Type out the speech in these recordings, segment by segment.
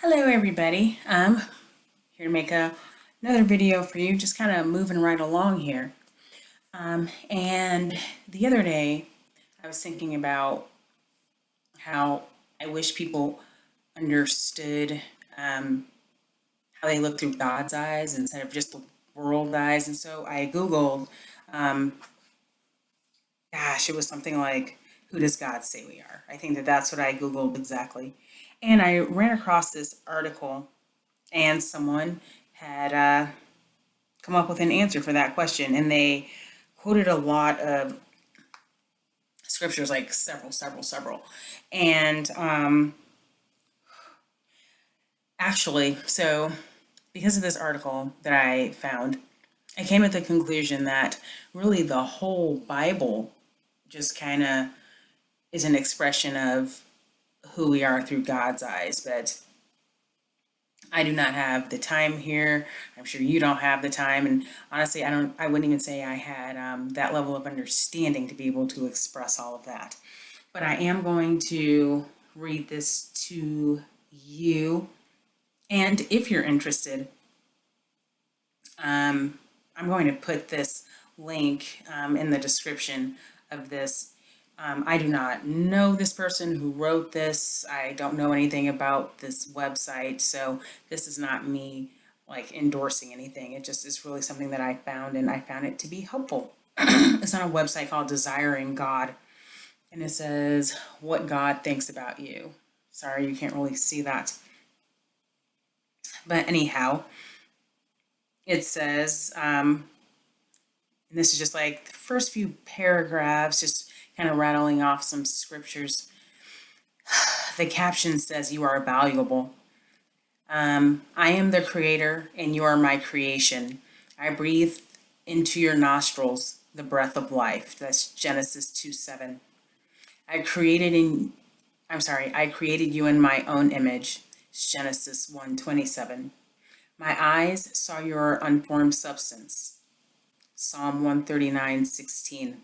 Hello everybody. Here to make another video for you, just kind of moving right along here. And the other day I was thinking about how I wish people understood how they look through God's eyes instead of just the world eyes. And so I Googled, um, it was something like, who does God say we are? I think that's what I Googled exactly. And I ran across this article and someone had come up with an answer for that question. And they quoted a lot of scriptures, like several. And actually, so because of this article that I found, I came to the conclusion that really the whole Bible just kind of is an expression of who we are through God's eyes. But I do not have the time here. I'm sure you don't have the time. And honestly, I wouldn't even say I had that level of understanding to be able to express all of that. But I am going to read this to you. And if you're interested, I'm going to put this link in the description of this. I do not know this person who wrote this. I don't know anything about this website, so this is not me like endorsing anything. It just is really something that I found, and I found it to be helpful. It's on a website called Desiring God, and it says what God thinks about you. Sorry, you can't really see that. But anyhow, it says, and this is just like the first few paragraphs, just kind of rattling off some scriptures. The caption says, "You are valuable. I am the creator and you are my creation. I breathe into your nostrils the breath of life." That's Genesis 2:7. I created you in my own image. It's Genesis 1:27. My eyes saw your unformed substance. Psalm 139:16.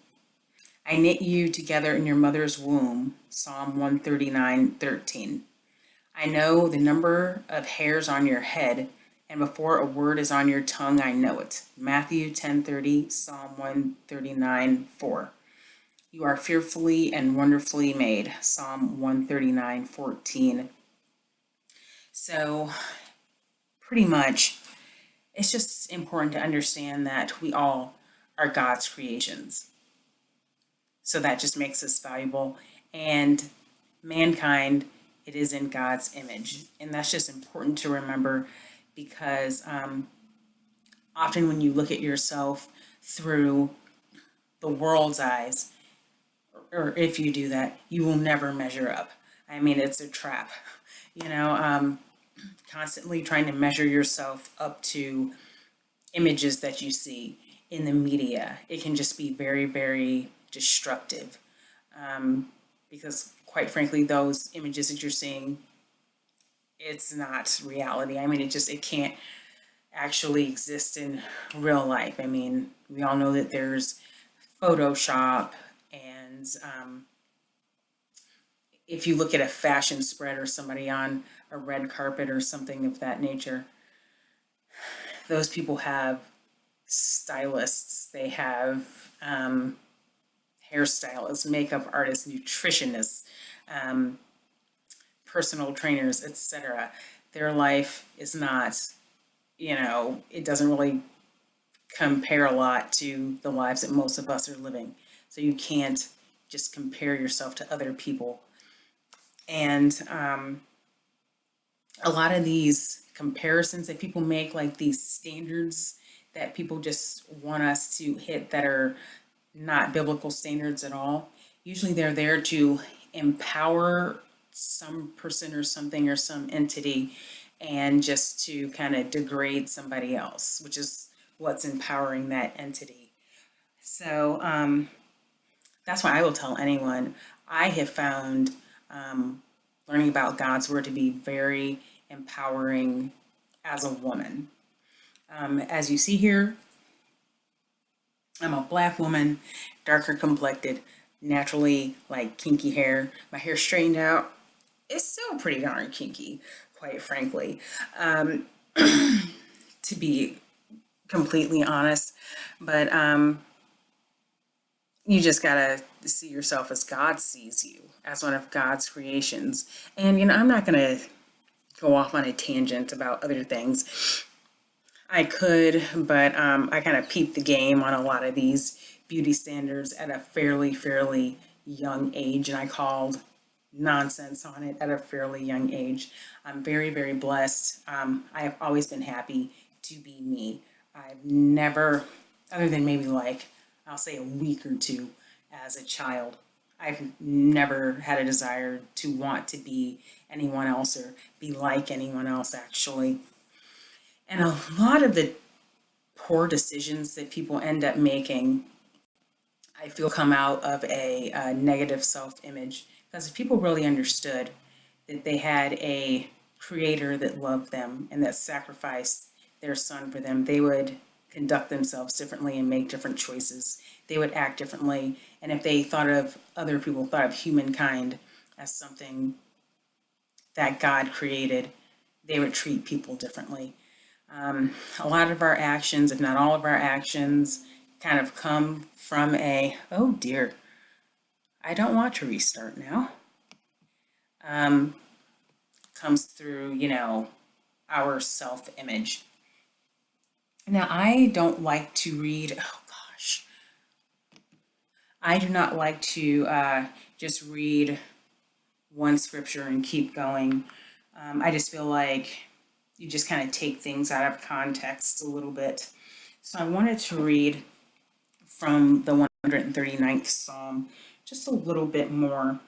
I knit you together in your mother's womb. Psalm 139:13. I know the number of hairs on your head, and before a word is on your tongue, I know it. Matthew 10:30, Psalm 139:4. You are fearfully and wonderfully made. Psalm 139:14. So pretty much, it's just important to understand that we all are God's creations. So that just makes us valuable. And mankind, it is in God's image. And that's just important to remember because often when you look at yourself through the world's eyes, or if you do that, you will never measure up. I mean, it's a trap, constantly trying to measure yourself up to images that you see in the media. It can just be very, very destructive because quite frankly, those images that you're seeing, it's not reality. I mean, it can't actually exist in real life. I mean, we all know that there's Photoshop, and if you look at a fashion spread or somebody on a red carpet or something of that nature, those people have stylists, they have hairstylists, makeup artists, nutritionists, personal trainers, etc. Their life is not, it doesn't really compare a lot to the lives that most of us are living. So you can't just compare yourself to other people. And a lot of these comparisons that people make, like these standards that people just want us to hit that are not biblical standards at all, usually they're there to empower some person or something or some entity and just to kind of degrade somebody else, which is what's empowering that entity. So that's why I will tell anyone, I have found learning about God's word to be very empowering as a woman. As you see here, I'm a black woman, darker complected, naturally like kinky hair. My hair straightened out. It's still pretty darn kinky, quite frankly, to be completely honest. But you just gotta see yourself as God sees you, as one of God's creations. And I'm not gonna go off on a tangent about other things. I could, but I kind of peeped the game on a lot of these beauty standards at a fairly young age, and I called nonsense on it at a fairly young age. I'm very blessed. I have always been happy to be me. I've never, other than maybe like, I'll say a week or two as a child, I've never had a desire to want to be anyone else or be like anyone else, actually. And a lot of the poor decisions that people end up making, I feel, come out of a negative self-image. Because if people really understood that they had a creator that loved them and that sacrificed their son for them, they would conduct themselves differently and make different choices. They would act differently. And if they thought of other people, thought of humankind as something that God created, they would treat people differently. A lot of our actions, if not all of our actions, kind of come from oh dear, I don't want to restart now. Comes through, our self-image. Now, I don't like to read, oh gosh, I do not like to just read one scripture and keep going. I just feel like you just kind of take things out of context a little bit. So I wanted to read from the 139th Psalm just a little bit more.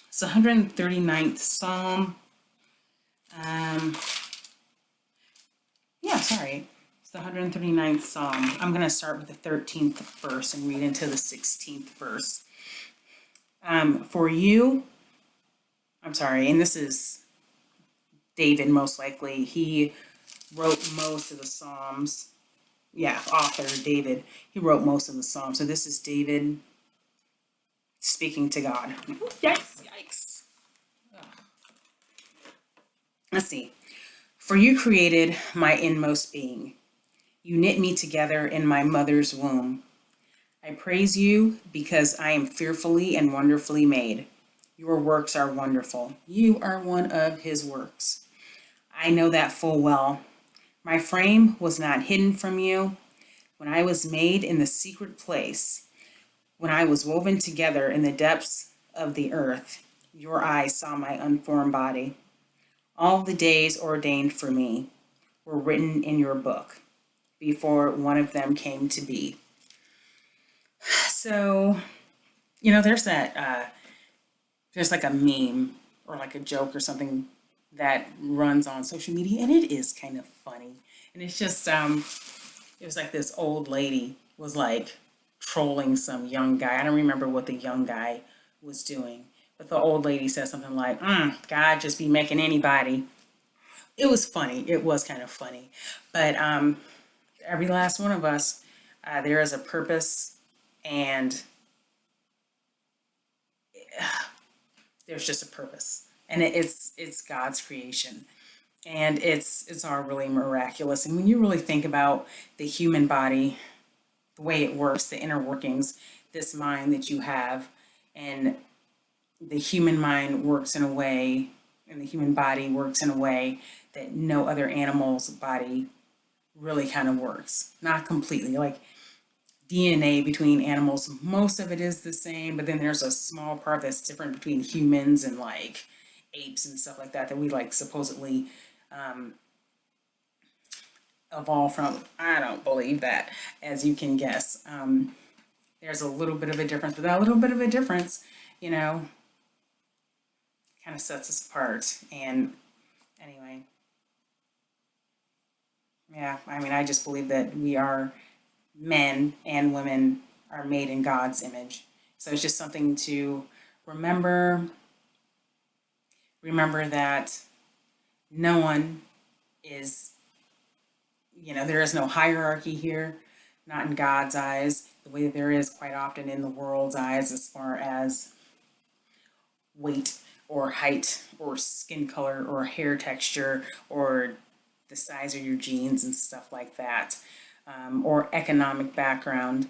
It's the 139th Psalm. It's the 139th Psalm. I'm going to start with the 13th verse and read into the 16th verse. For you, and this is David, most likely. He wrote most of the Psalms. Yeah, author David. He wrote most of the Psalms. So this is David speaking to God. Yikes. Ugh. Let's see. For you created my inmost being. You knit me together in my mother's womb. I praise you because I am fearfully and wonderfully made. Your works are wonderful. You are one of his works. I know that full well. My frame was not hidden from you when I was made in the secret place, when I was woven together in the depths of the earth. Your eyes saw my unformed body. All the days ordained for me were written in your book before one of them came to be. So, there's like a meme or like a joke or something that runs on social media, and it is kind of funny. And it's just, it was like this old lady was like trolling some young guy. I don't remember what the young guy was doing, but the old lady said something like, God just be making anybody. It was funny. It was kind of funny. But every last one of us, there is a purpose, and there's just a purpose. And it's God's creation. And it's all really miraculous. And when you really think about the human body, the way it works, the inner workings, this mind that you have, and the human mind works in a way, and the human body works in a way that no other animal's body really kind of works. Not completely. Like DNA between animals, most of it is the same, but then there's a small part that's different between humans and like apes and stuff like that we like supposedly evolved from. I don't believe that, as you can guess. There's a little bit of a difference, but that little bit of a difference, kind of sets us apart. And anyway, yeah, I just believe that we are, men and women are made in God's image. So it's just something to remember. Remember that no one is, there is no hierarchy here, not in God's eyes, the way that there is quite often in the world's eyes as far as weight or height or skin color or hair texture or the size of your jeans and stuff like that, or economic background.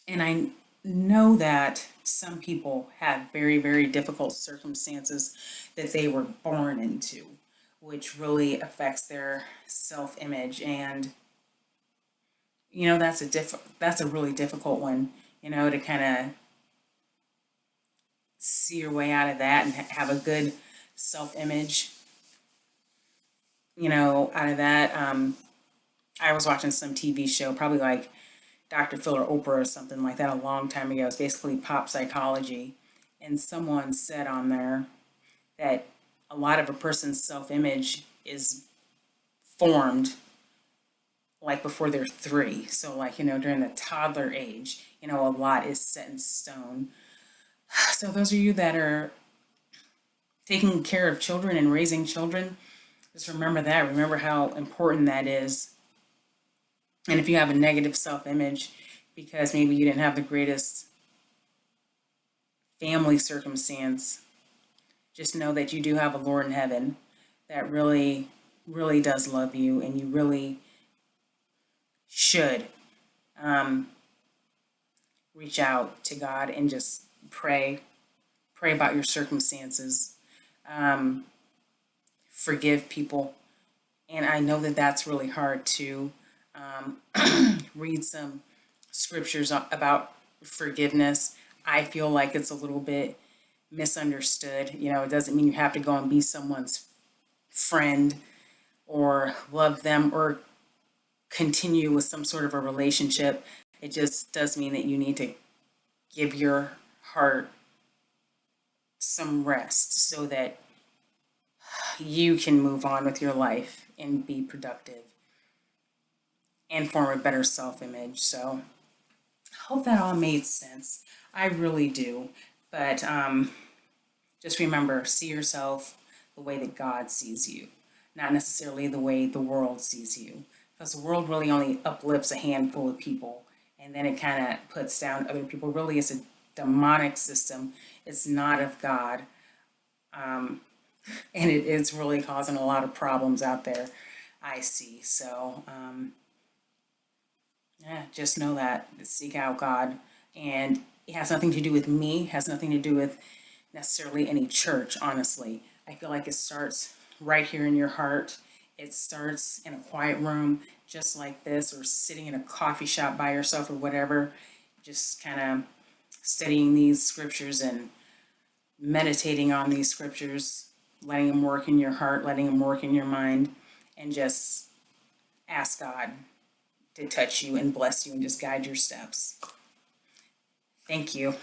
And I know that some people have very, very difficult circumstances that they were born into, which really affects their self-image. And that's a really difficult one, to kind of see your way out of that and have a good self-image, out of that. I was watching some TV show, probably like Dr. Phil or Oprah or something like that a long time ago. It's basically pop psychology. And someone said on there that a lot of a person's self-image is formed like before they're 3. So like, during the toddler age, a lot is set in stone. So those of you that are taking care of children and raising children, just remember that. Remember how important that is. And if you have a negative self-image because maybe you didn't have the greatest family circumstance, just know that you do have a Lord in heaven that really, really does love you, and you really should reach out to God and just pray about your circumstances, forgive people. And I know that that's really hard to read some scriptures about forgiveness. I feel like it's a little bit misunderstood. It doesn't mean you have to go and be someone's friend or love them or continue with some sort of a relationship. It just does mean that you need to give your heart some rest so that you can move on with your life and be productive and form a better self-image. So I hope that all made sense. I really do. But just remember, see yourself the way that God sees you, not necessarily the way the world sees you. Because the world really only uplifts a handful of people, and then it kind of puts down other people. Really, it's a demonic system. It's not of God. And it is really causing a lot of problems out there, I see. So, yeah, just know that. Seek out God. And it has nothing to do with me, has nothing to do with necessarily any church, honestly. I feel like it starts right here in your heart. It starts in a quiet room just like this, or sitting in a coffee shop by yourself or whatever, just kind of studying these scriptures and meditating on these scriptures, letting them work in your heart, letting them work in your mind, and just ask God to touch you and bless you and just guide your steps. Thank you.